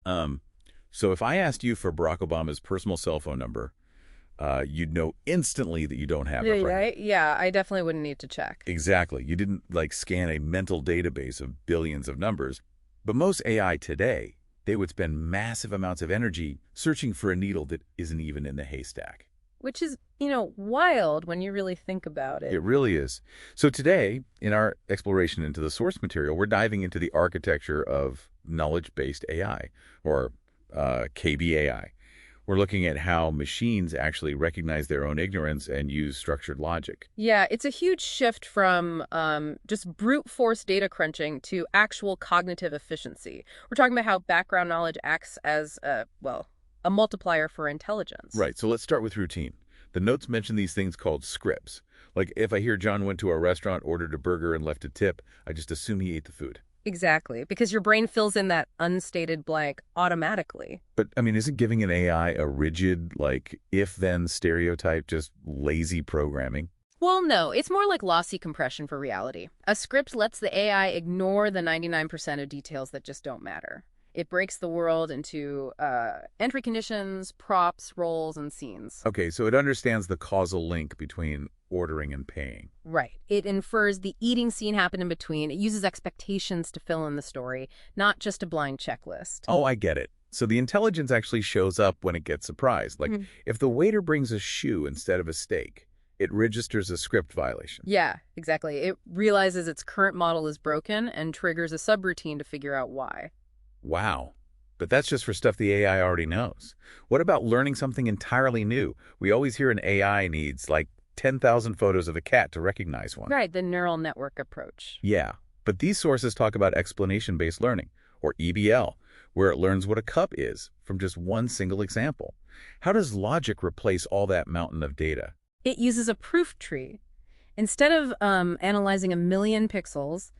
Um, so if I asked you for Barack Obama's personal cell phone number, you'd know instantly that you don't have Yeah, it, right? right? Yeah, I definitely wouldn't need to check. Exactly. You didn't like scan a mental database of billions of numbers. But most AI today, they would spend massive amounts of energy searching for a needle that isn't even in the haystack. Which is, wild when you really think about it. It really is. So today, in our exploration into the source material, we're diving into the architecture of knowledge-based AI, or KBAI. We're looking at how machines actually recognize their own ignorance and use structured logic. Yeah, it's a huge shift from just brute force data crunching to actual cognitive efficiency. We're talking about how background knowledge acts as a multiplier for intelligence. Right, so let's start with routine. The notes mention these things called scripts. Like if I hear John went to a restaurant, ordered a burger, and left a tip, I just assume he ate the food. Exactly, because your brain fills in that unstated blank automatically. But, I mean, isn't giving an AI a rigid, like, if-then stereotype just lazy programming? Well, no, it's more like lossy compression for reality. A script lets the AI ignore the 99% of details that just don't matter. It breaks the world into entry conditions, props, roles, and scenes. Okay, so it understands the causal link between ordering and paying. Right. It infers the eating scene happened in between. It uses expectations to fill in the story, not just a blind checklist. Oh, I get it. So the intelligence actually shows up when it gets surprised. Like, if the waiter brings a shoe instead of a steak, it registers a script violation. Yeah, exactly. It realizes its current model is broken and triggers a subroutine to figure out why. Wow. But that's just for stuff the AI already knows. What about learning something entirely new? We always hear an AI needs, like, 10,000 photos of a cat to recognize one. Right, the neural network approach. Yeah, but these sources talk about explanation-based learning, or EBL, where it learns what a cup is from just one single example. How does logic replace all that mountain of data? It uses a proof tree. Instead of analyzing a million pixels,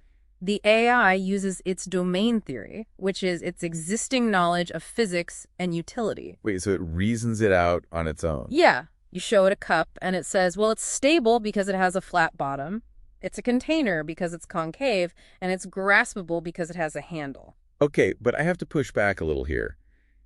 the AI uses its domain theory, which is its existing knowledge of physics and utility. Wait, so it reasons it out on its own? Yeah, you show it a cup and it says, well, it's stable because it has a flat bottom. It's a container because it's concave, and it's graspable because it has a handle. Okay, but I have to push back a little here.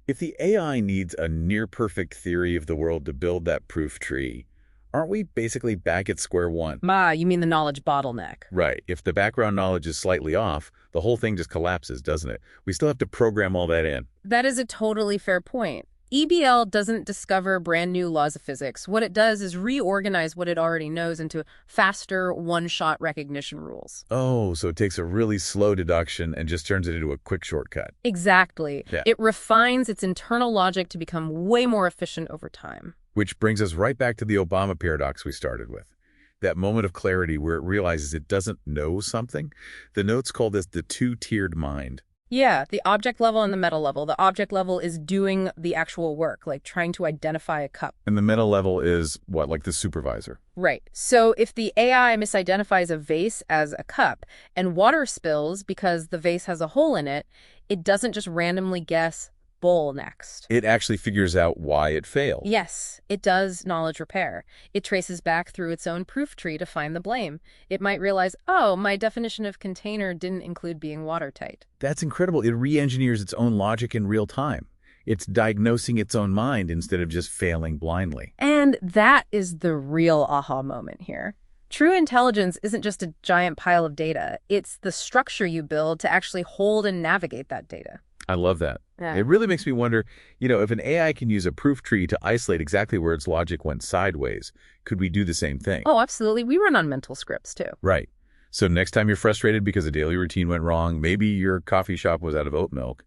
If the AI needs a near-perfect theory of the world to build that proof tree, aren't we basically back at square one? You mean the knowledge bottleneck. Right. If the background knowledge is slightly off, the whole thing just collapses, doesn't it? We still have to program all that in. That is a totally fair point. EBL doesn't discover brand new laws of physics. What it does is reorganize what it already knows into faster, one-shot recognition rules. Oh, so it takes a really slow deduction and just turns it into a quick shortcut. Exactly. Yeah. It refines its internal logic to become way more efficient over time. Which brings us right back to the Obama paradox we started with. That moment of clarity where it realizes it doesn't know something. The notes call this the two-tiered mind. Yeah, the object level and the meta level. The object level is doing the actual work, like trying to identify a cup. And the meta level is what, like the supervisor? Right. So if the AI misidentifies a vase as a cup and water spills because the vase has a hole in it, it doesn't just randomly guess bowl next. It actually figures out why it failed. Yes, it does knowledge repair. It traces back through its own proof tree to find the blame. It might realize, oh, my definition of container didn't include being watertight. That's incredible. It re-engineers its own logic in real time. It's diagnosing its own mind instead of just failing blindly. And that is the real aha moment here. True intelligence isn't just a giant pile of data. It's the structure you build to actually hold and navigate that data. I love that. Yeah. It really makes me wonder, if an AI can use a proof tree to isolate exactly where its logic went sideways, could we do the same thing? Oh, absolutely. We run on mental scripts, too. Right. So next time you're frustrated because a daily routine went wrong, maybe your coffee shop was out of oat milk,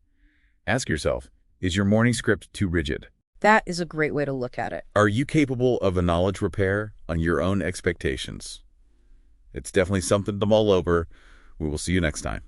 ask yourself, is your morning script too rigid? That is a great way to look at it. Are you capable of a knowledge repair on your own expectations? It's definitely something to mull over. We will see you next time.